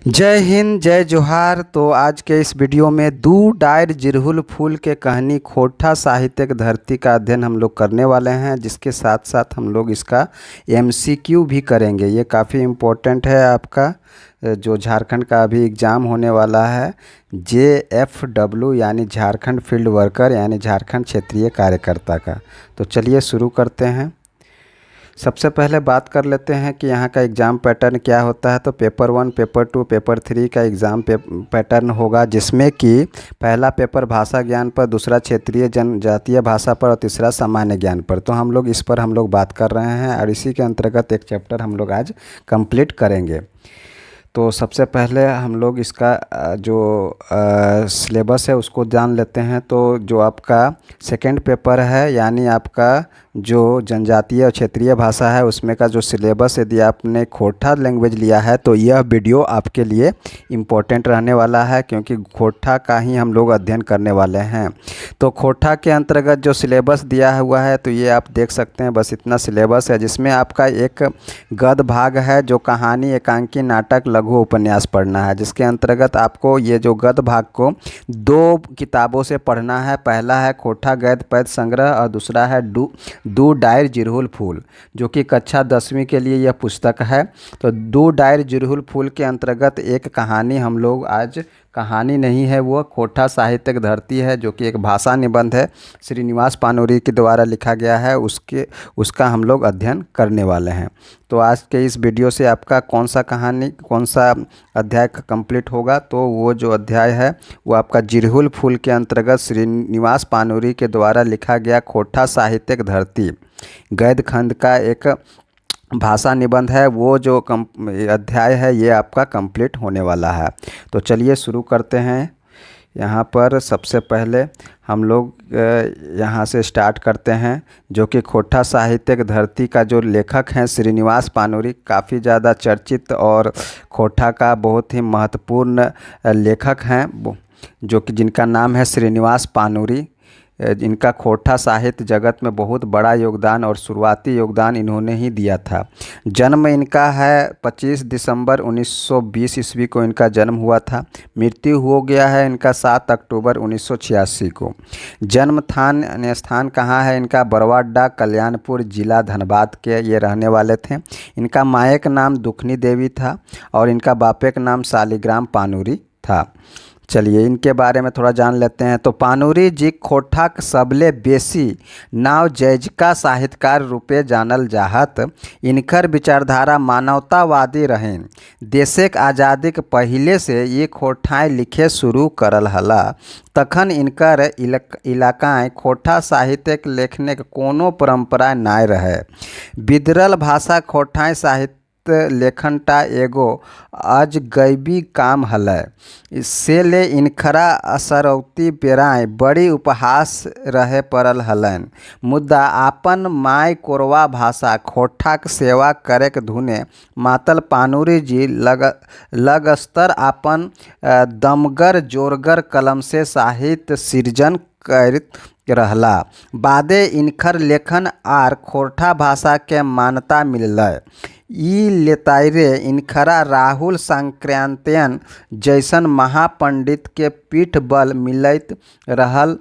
जय हिंद जय जोहार। तो आज के इस वीडियो में दू डायर जिरहुल फूल के कहानी खोटा साहित्यिक धरती का अध्ययन हम लोग करने वाले हैं, जिसके साथ साथ हम लोग इसका एमसीक्यू भी करेंगे। ये काफ़ी इम्पोर्टेंट है आपका जो झारखंड का अभी एग्ज़ाम होने वाला है, JFW यानी झारखंड फील्ड वर्कर यानी झारखंड क्षेत्रीय कार्यकर्ता का। तो चलिए शुरू करते हैं। सबसे पहले बात कर लेते हैं कि यहाँ का एग्ज़ाम पैटर्न क्या होता है। तो पेपर 1, पेपर 2, पेपर 3 का एग्ज़ाम पैटर्न होगा, जिसमें कि पहला पेपर भाषा ज्ञान पर, दूसरा क्षेत्रीय जनजातीय भाषा पर और तीसरा सामान्य ज्ञान पर। तो हम लोग इस पर बात कर रहे हैं और इसी के अंतर्गत एक चैप्टर हम लोग आज कंप्लीट करेंगे। तो सबसे पहले हम लोग इसका जो सिलेबस है उसको जान लेते हैं। तो जो आपका सेकंड पेपर है यानी आपका जो जनजातीय और क्षेत्रीय भाषा है, उसमें का जो सिलेबस यदि आपने खोटा लैंग्वेज लिया है तो यह वीडियो आपके लिए इम्पोर्टेंट रहने वाला है, क्योंकि खोटा का ही हम लोग अध्ययन करने वाले हैं। तो खोटा के अंतर्गत जो सिलेबस दिया हुआ है तो ये आप देख सकते हैं, बस इतना सिलेबस है, जिसमें आपका एक गद्य भाग है जो कहानी, एकांकी, नाटक, लघु उपन्यास पढ़ना है, जिसके अंतर्गत आपको ये जो गद्य भाग को 2 किताबों से पढ़ना है। पहला है खोटा गद्य पद्य संग्रह और दूसरा है दू डायर जिरहुल फूल, जो कि कक्षा 10वीं के लिए यह पुस्तक है। तो दू डायर जिरहुल फूल के अंतर्गत एक कहानी हम लोग आज, कहानी नहीं है वो खोटा साहित्यिक धरती है, जो कि एक भाषा निबंध है, श्रीनिवास पानूरी के द्वारा लिखा गया है, उसका हम लोग अध्ययन करने वाले हैं। तो आज के इस वीडियो से आपका कौन सा कहानी, कौन सा अध्याय कंप्लीट होगा, तो वो जो अध्याय है वो आपका जिरहुल फूल के अंतर्गत श्रीनिवास पानूरी के द्वारा लिखा गया खोटा साहित्यिक धरती गद्य खंड का एक भाषा निबंध है। वो जो अध्याय है ये आपका कंप्लीट होने वाला है। तो चलिए शुरू करते हैं। यहाँ पर सबसे पहले हम लोग यहाँ से स्टार्ट करते हैं, जो कि खोटा साहित्यिक धरती का जो लेखक हैं श्रीनिवास पानूरी, काफ़ी ज़्यादा चर्चित और खोटा का बहुत ही महत्वपूर्ण लेखक हैं, जो कि जिनका नाम है श्रीनिवास पानूरी। इनका खोटा साहित्य जगत में बहुत बड़ा योगदान और शुरुआती योगदान इन्होंने ही दिया था। जन्म इनका है 25 दिसंबर 1920 ईस्वी को इनका जन्म हुआ था। मृत्यु हो गया है इनका 7 अक्टूबर 1986 को। जन्म स्थान कहाँ है इनका? बरवाडा, कल्याणपुर जिला धनबाद के ये रहने वाले थे। इनका माए का नाम दुखनी देवी था और इनका बापे का नाम शालिग्राम पानूरी था। चलिए इनके बारे में थोड़ा जान लेते हैं। तो पानूरी जी खोटा सबले बेसी नाव जैजिका साहित्यकार रूपे जानल जाहत। इनकर विचारधारा मानवतावादी रहें। देशक आज़ादी के पहले से ये खोटाएँ लिखे शुरू करल हला। तखन इनकर इलाकाएँ खोटा साहित्य लेखने के कोनो परंपरा नाय रहे। बिदरल भाषा खोटाएँ साहित्य लेखनटा एगो अजगैबी काम हलै। इससे ले इनखरा असरौती पेराएँ बड़ी उपहास रहे पड़ल हलन। मुद्दा आपन माय कोरवा भाषा खोटा के सेवा करे के धुने मातल पानूरी जी लगस्तर आपन दमगर जोरगर कलम से साहित्य सृजन करत रहला। बादे इनकर लेखन आर खोटा भाषा के मान्यता मिललै। ई लेताइरे इनखरा राहुल सांक्रांतियन जैसन महापंडित के पीठ बल मिलत रहल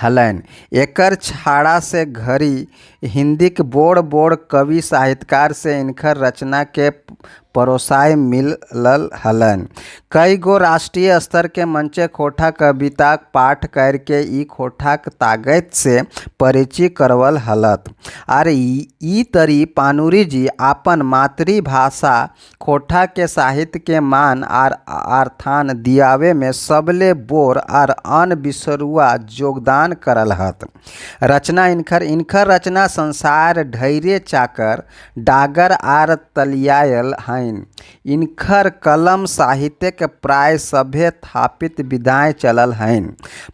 हलन। एकर छाड़ा से घड़ी हिंदी के बोड़ कवि साहित्यकार से इनकर रचना के परोसाय मिलल हलन। कई गो राष्ट्रीय स्तर के मंचे खोटा कविता पाठ करके ई खोटा के ताकत से परिचय करवल हलत। और ई तरी पानूरी जी आपन मातृभाषा खोटा के साहित्य के मान और अर्थान दियावे में सबले बोर और अनबिसरुआ योगदान करल हत। रचना इनकर रचना संसार ढैरे चाकर डागर आर तलियायल हैं। इनकर कलम साहित्य के प्राय सभे स्थापित विधाएं चलल हैं।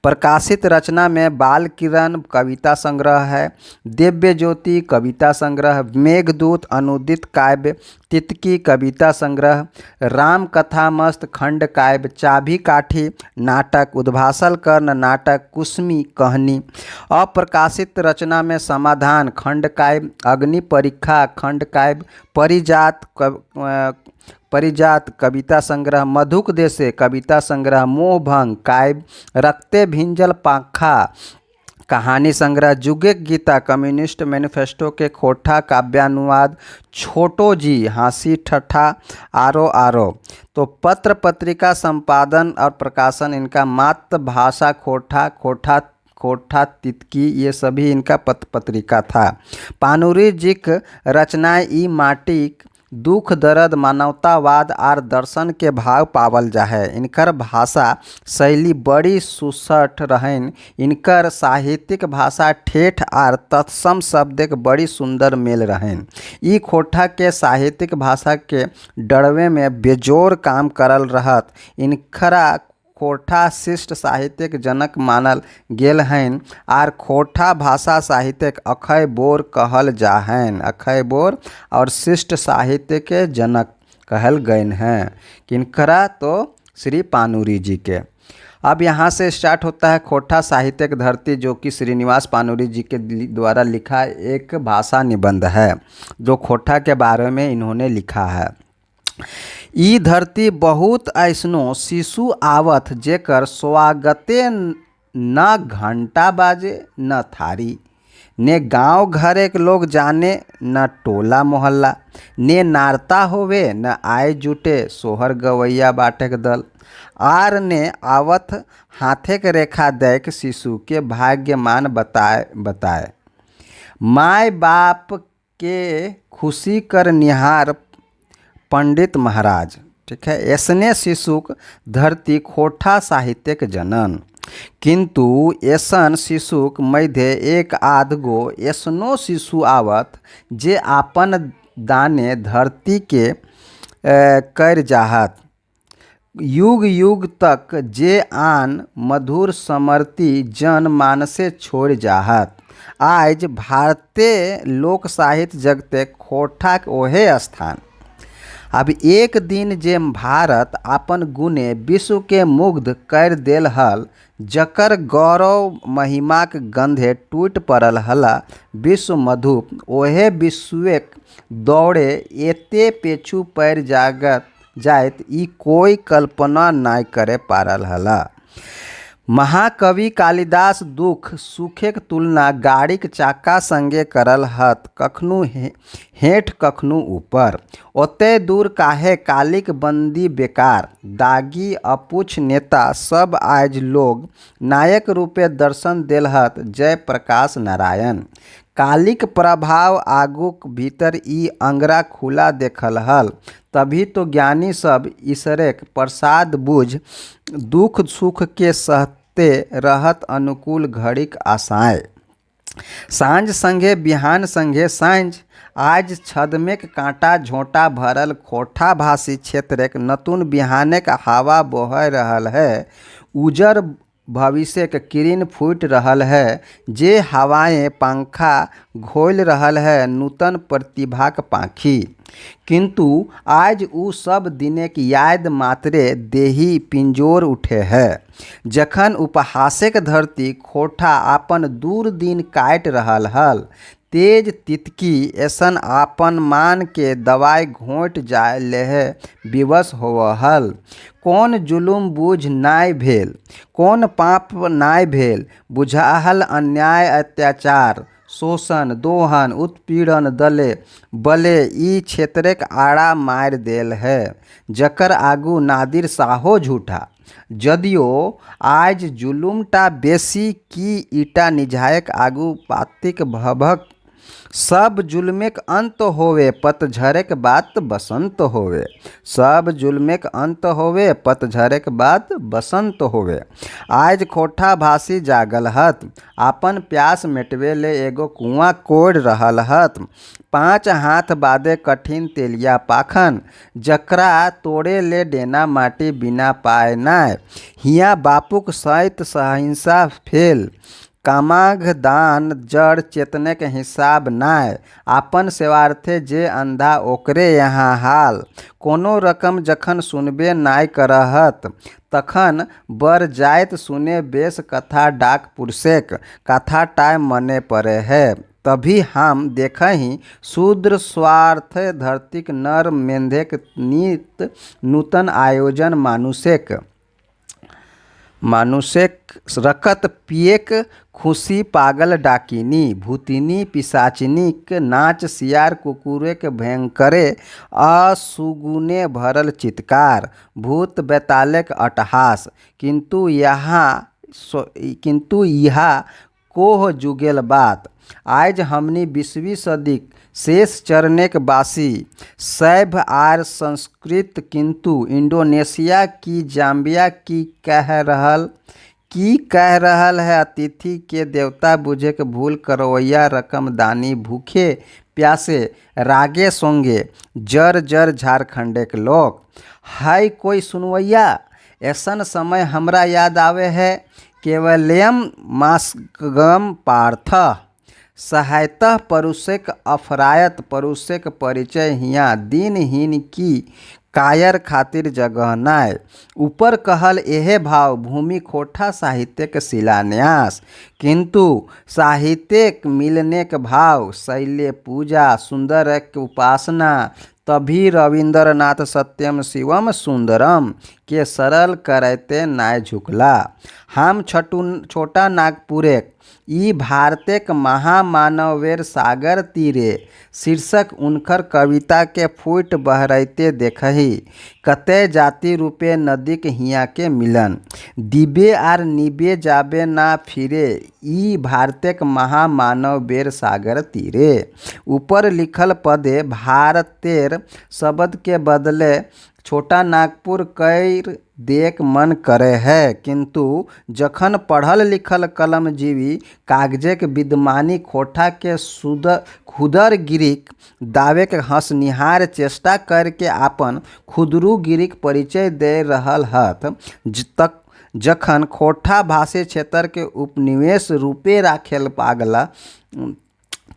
प्रकाशित रचना में बाल किरण कविता संग्रह है, दिव्य ज्योति कविता संग्रह, मेघदूत अनुदित काव्य, तितकी कविता संग्रह, राम कथा मस्त खंड काव्य, चाभी काठी नाटक, उद्भासल कर्ण नाटक, कुसमी कहानी। अप्रकाशित रचना में समाधान खंड काव्य, अग्नि परीक्षा खंड काव्य, परिजात परिजात कविता संग्रह, मधुक देशे कविता संग्रह, मोहभंग काय रक्ते भिंजल पाखा कहानी संग्रह, जुगे गीता कम्युनिस्ट मैनिफेस्टो के खोटा काव्यानुवाद, छोटो जी हाँसी ठट्ठा आरो आरो। तो पत्र पत्रिका संपादन और प्रकाशन इनका मातृभाषा खोटा, खोटा तितकी, ये सभी इनका पत्र पत्रिका था। पानुरी जी रचनाएं ई माटिक दुख दर्द मानवतावाद आर दर्शन के भाव पावल जाहे। इनकर भाषा शैली बड़ी सुसठ रहन। इनकर साहित्यिक भाषा ठेठ आर तत्सम शब्दक बड़ी सुंदर मेल रहन। ई खोटा के साहित्यिक भाषा के डरवे में बेजोर काम करल रहत। इनकरा खोटा शिष्ट साहित्यक जनक मानल गेल हन आर खोटा भाषा साहित्यक अक्षय बोर कहल जाहन। अक्षय बोर और शिष्ट साहित्य के जनक कहल गए हैं किनकरा? तो श्री पानुरी जी के। अब यहाँ से स्टार्ट होता है खोटा साहित्यक धरती, जो कि श्रीनिवास पानुरी जी के द्वारा लिखा एक भाषा निबंध है जो खोटा के बारे में इन्होंने लिखा है। ई धरती बहुत ऐसनो शिशु आवत जेकर स्वागते न घंटा बाजे न थारी, ने गांव घरे के लोग जाने न टोला मोहल्ला, ने नारता होवे न आए जुटे सोहर गवैया बाटेक दल, आर ने आवत हाथे के रेखा देख शिशु के भाग्यमान बताए माय बाप के खुशी कर निहार पंडित महाराज। ठीक है, ऐसने शिशुक धरती खोटा साहित्यक जनन। किंतु ऐसन शिशुक मध्य एक आध गो ऐसनो शिशु आवत जे आपन दाने धरती के कर जाहत। युग युग तक जे आन मधुर समर्ति जन मानसे छोड़ जाहत। आज भारतीय लोक साहित्य जगते खोटाक ओहे स्थान। अब एक दिन जे भारत अपन गुणे विश्व के मुग्ध कर देल हल, जकर गौरव महिमाक गंधे टूट पड़ल हला विश्व मधुप, ओहे विश्वक दौड़े एते पेछू पैर जायत ई कोई कल्पना नाय करे पारल हला। महाकवि कालिदास दुख सुखेक तुलना गाड़ीक चाका संगे करल हत, कखनु हेठ कखनु ऊपर। ओते दूर काहे कालिक बंदी बेकार, दागी अपुछ नेता सब आज लोग नायक रूपे दर्शन देलहत जय प्रकाश नारायण। कालिक प्रभाव आगुक भीतर ई अंगरा खुला देखल हल, तभी तो ज्ञानी सब ईश्वरक प्रसाद बुझ दुख सुख के सहते रहत अनुकूल घड़ीक आशाएं। सांझ संगे बिहान संगे सांझ, आज छदमेक कांटा झोंटा भरल खोटा भाषी क्षेत्रक नतून बिहानक हवा बह रहल है। उजर भविष्य के किरण फूट रहल है, जे हवाएं पंखा घोल रहल है नूतन प्रतिभाक पाखी। किंतु आज उ सब दिनक याद मात्रे देही पिंजोर उठे है, जखन उपहासक धरती खोटा अपन दूर दिन काट रहल हल। तेज तितकी ऐसन आपन मान के दवाई घोंट जाए लेहे विवश होव हल। कौन जुलुम बूझ नाय भेल, कौन पाप नाय भेल, बुझाहल अन्याय अत्याचार शोषण दोहन उत्पीड़न दले बले ई क्षेत्रक आड़ा मार देल है, जकर आगू नादिर साहो झूठा। जदियो आज जुलुमटा बेसी की ईटा निझायक आगू पातिक भभक। सब जुल्मेक अंत होवे पतझरक बात बसंत होवे, सब जुल्मेक अंत होवे पतझरक बात बसंत होवे। आज खोटा भाषी जागल हत, आपन प्यास मिटवे ले एगो कुआं कोड़ रहल हत। 5 हाथ बादे कठिन तेलिया पाखन, जकरा तोड़े ले डेना माटी बिना पाए नाय। हिया बापुक सहित सहिंसा फेल, कामाघ दान जड़ चेतने के हिसाब नाय। आपन सेवार्थे जे अंधा ओकरे यहाँ हाल। कोनो रकम जखन सुनबे नाय करहत, तखन बर जाइत सुने बेस कथा डाक पुरसेक, कथा टाइम मने पड़े है। तभी हम देखहि शूद्र स्वार्थ धरतीक नर मेंधेक नित नूतन आयोजन मानुषेक रकत पिएक खुशी पागल डाकिनी भूतिनी पिशाचिनीक नाच सियार कुकुरेक भयंकरे असुगुने भरल चित्कार भूत बैतालेक अट्टहास किंतु यहाँ कोह जुगेल बात आज हमनी 20वीं सदीक शेष चरणेक बासी सैभ आर संस्कृत किंतु इंडोनेशिया की जाम्बिया की कह रहल है अतिथि के देवता बुझे के भूल करवैया रकम दानी भूखे प्यासे रागे सोंगे जर जर झारखंडे के लोग हाय कोई सुनवैया ऐसन समय हमरा याद आवे है केवलयम मास्गम पार्थ सहायतः परुषेक अफरायत परुषेक परिचय हिया दीनहीन की कायर खातिर जगह नाय ऊपर कहल एहे भाव भूमि खोठा साहित्यक शिलान्यास किंतु साहित्यक मिलने के भाव शैल्य पूजा सुंदर उपासना तभी रविंद्रनाथ सत्यम शिवम सुंदरम के सरल करते नाय झुकला हम छोटा नागपुरे ई भारतेक महामानवेर सागर तीरे शीर्षक उनकर कविता के फूट बहरते देखही कते जाति रूपे नदीक हिया के मिलन दिबे आर निबे जाबे ना फिरे ई भारतेक महामानव बेर सागर तीरे ऊपर लिखल पदे भारतेर शब्द के बदले छोटा नागपुर कैर देख मन करे है किंतु जखन पढ़ल लिखल कलमजीवी कागजेक विद्यमानी खोठा के खुदर गिरिक दावे के हंसनिहार चेष्टा करके आपन खुदरू गिरिक परिचय दे रहल हथ तक जखन खोठा भाषी क्षेत्र के उपनिवेश रूपे राखेल पागला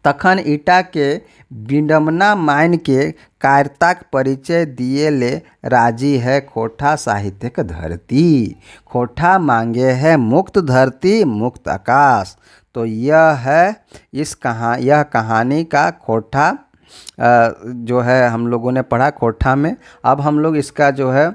तखन ईटा के विडम्बना मान के कायरताक परिचय दिए ले राजी है खोठा साहित्यक धरती खोठा मांगे है मुक्त धरती मुक्त आकाश। तो यह है यह कहानी का खोठा जो है हम लोगों ने पढ़ा खोठा में। अब हम लोग इसका जो है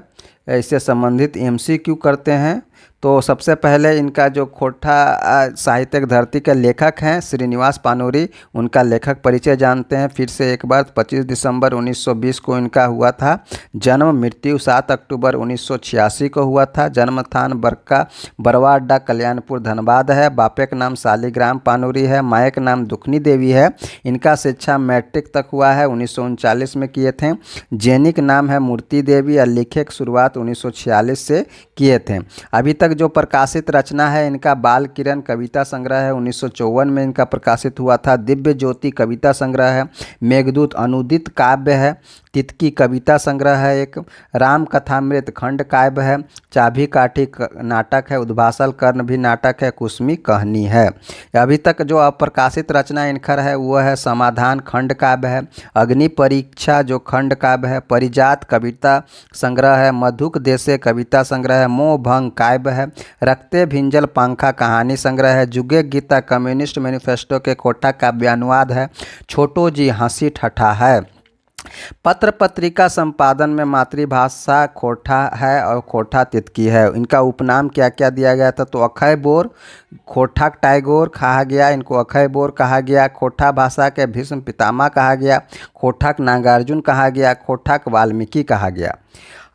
इससे संबंधित MCQ करते हैं। तो सबसे पहले इनका जो खोठा साहित्यिक धरती के लेखक हैं श्रीनिवास पानूरी, उनका लेखक परिचय जानते हैं फिर से एक बार। 25 दिसंबर 1920 को इनका हुआ था जन्म, मृत्यु 7 अक्टूबर 1986 को हुआ था। जन्म स्थान बरवा अड्डा कल्याणपुर धनबाद है। बापे का नाम शालिग्राम पानूरी है, माए का नाम दुखनी देवी है। इनका शिक्षा मैट्रिक तक हुआ है, 1939 में किए थे। जैनिक नाम है मूर्ति देवी और लिखे की शुरुआत 1946 से किए थे। अभी तक जो प्रकाशित रचना है इनका बाल किरण कविता संग्रह है, 1954 में इनका प्रकाशित हुआ था। दिव्य ज्योति कविता संग्रह है। मेघदूत अनुदित काव्य है। तितकी कविता संग्रह है एक। राम कथामृत खंड काव्य है। चाभी काठी नाटक है। उद्भासल कर्ण भी नाटक है। कुसमी कहानी है। अभी तक जो अप्रकाशित रचना इनकर है वो है समाधान खंड काव्य है। अग्नि परीक्षा जो खंड काव्य है। परिजात कविता संग्रह है। मधुक देशे कविता संग्रह है। मोह भंग काव्य है। रखते भिंजल पंखा कहानी संग्रह है। जुगे गीता कम्युनिस्ट मैनिफेस्टो के खोठा काव्यानुवाद है। छोटो जी हंसी ठट्ठा है। पत्र पत्रिका संपादन में मातृभाषा खोठा है और खोठा तितकी है। इनका उपनाम क्या क्या दिया गया था तो अक्षय बोर, खोठाक टैगोर कहा गया, इनको अक्षय बोर कहा गया। खोठा भाषा के भीष्म पितामह कहा गया। खोठाक नागार्जुन कहा गया। खोठाक वाल्मीकि कहा गया।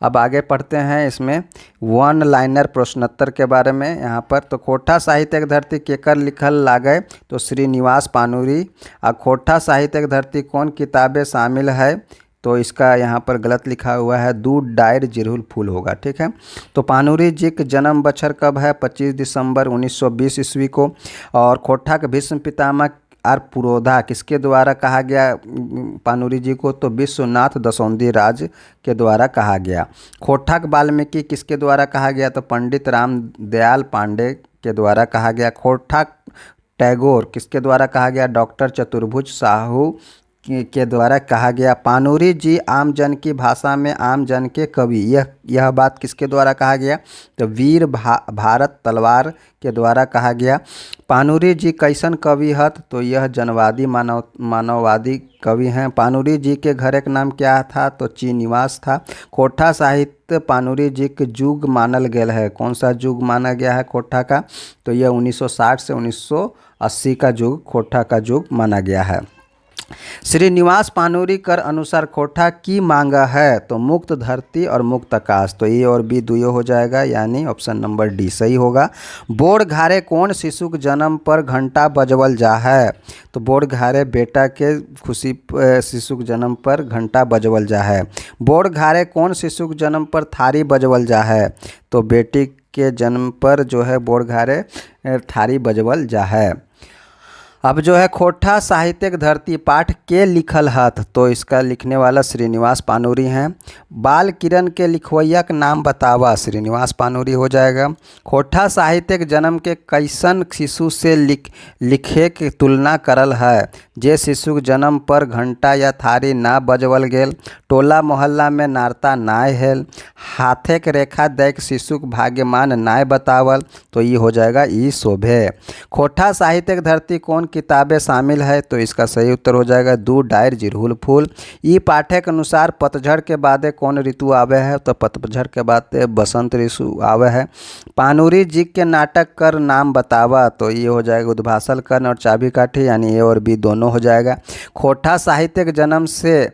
अब आगे पढ़ते हैं इसमें वन लाइनर प्रश्नोत्तर के बारे में यहाँ पर। तो खोठा साहित्यिक धरती केकर लिखल लागे तो श्रीनिवास पानूरी। और खोठा साहित्यिक धरती कौन किताबें शामिल है तो इसका यहाँ पर गलत लिखा हुआ है दूध डायर जिरहुल फूल होगा, ठीक है। तो पानूरी जी का जन्म बछर कब है 25 दिसंबर 1920 ईस्वी को। और खोठा के भीष्म पितामह और पुरोधा किसके द्वारा कहा गया पानूरी जी को तो विश्वनाथ दसौंधी राज के द्वारा कहा गया। खोठाक वाल्मीकि किसके द्वारा कहा गया तो पंडित राम दयाल पांडे के द्वारा कहा गया। खोठाक टैगोर किसके द्वारा कहा गया डॉक्टर चतुर्भुज साहू के द्वारा कहा गया। पाणुरी जी आम जन की भाषा में आम जन के कवि। यह बात किसके द्वारा कहा गया? तो वीर भारत तलवार के द्वारा कहा गया। पाणुरी जी कैसन कवि हत? तो यह जनवादी मानववादी कवि हैं। पाणुरी जी के घर एक नाम क्या था? तो चीनिवास था। खोटा साहित्य पाणुरी जी के युग मानल गेल है। कौन सा युग माना गया है खोटा का? तो यह 1960 से 1980 का युग खोटा का युग माना गया है। श्रीनिवास पाणुरी कर अनुसार खोटा की मांग है? तो मुक्त धरती और मुक्त आकाश। तो ए और बी दुयो हो जाएगा, यानी ऑप्शन नंबर डी सही होगा। बोड़ घारे कौन शिशुक जन्म पर घंटा बजवल जा है? तो बोड़ घारे बेटा के खुशी शिशुक जन्म पर घंटा बजवल जा है। बोड़ घारे कौन शिशुक जन्म पर थारी बजवल जा है? तो बेटी के जन्म पर जो है बोड़ घारे थारी बजवल जा है। अब जो है खोटा साहित्यिक धरती पाठ के लिखल हथ? तो इसका लिखने वाला श्रीनिवास पाणुरी हैं। बाल किरण के लिखवैया का नाम बतावा? श्रीनिवास पाणुरी हो जाएगा। खोटा साहित्यिक जन्म के कैसन शिशु से लिखे के तुलना करल है? जे शिशु जन्म पर घंटा या थारी ना बजवल गेल, टोला मोहल्ला में नारता नाय हेल, हाथे के रेखा दैक शिशुक भाग्यमान नाय बतावल। तो ये हो जाएगा ई शोभे। खोटा साहित्यिक धरती कौन किताबें शामिल है? तो इसका सही उत्तर हो जाएगा दू डायर जिरहुल फूल। ई पाठे के अनुसार पतझड़ के बाद कौन ऋतु आवे है? तो पतझड़ के बाद बसंत ऋतु आवे है। पाणुरी जी के नाटक कर नाम बतावा? तो ये हो जाएगा उद्भासल कर्ण और चाबी काठी, यानी ए और बी दोनों हो जाएगा। खोटा साहित्यिक जन्म से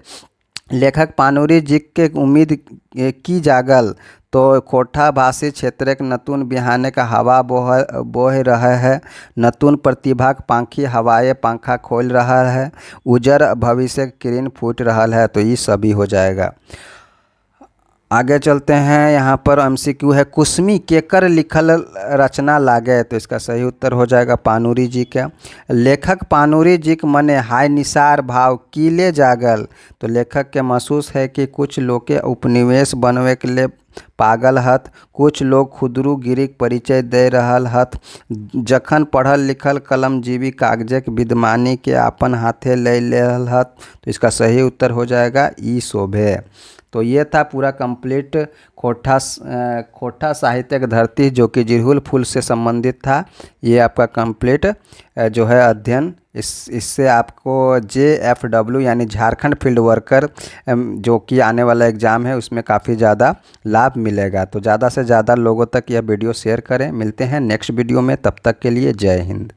लेखक पाणुरी जी के उम्मीद की जागल? तो खोटा भाषी क्षेत्र के नतून बिहाने का हवा बोह रहा है, नतून प्रतिभा के पाखी हवाए पंखा खोल रहा है, उजर भविष्य किरण फूट रहा है। तो ये सभी हो जाएगा। आगे चलते हैं। यहाँ पर एमसीक्यू है, कुसमी केकर लिखल रचना लागे? तो इसका सही उत्तर हो जाएगा पाणुरी जी का। लेखक पाणुरी जी के मने हाय निसार भाव कीले जागल? तो लेखक के महसूस है कि कुछ लोग के उपनिवेश बनवे के लिए पागल हत, कुछ लोग खुदरू गिरिक परिचय दे रहल हत, जखन पढ़ल लिखल कलमजीवी कागजे के विद्वानी के अपन हाथे ले लेहल हत। तो इसका सही उत्तर हो जाएगा ई शोभे। तो ये था पूरा कंप्लीट खोटा साहित्यिक धरती, जो कि जिरहुल फूल से संबंधित था। ये आपका कंप्लीट जो है अध्ययन, इससे आपको JFW यानी झारखंड फील्ड वर्कर जो कि आने वाला एग्ज़ाम है उसमें काफ़ी ज़्यादा लाभ मिलेगा। तो ज़्यादा से ज़्यादा लोगों तक यह वीडियो शेयर करें। मिलते हैं नेक्स्ट वीडियो में, तब तक के लिए जय हिंद।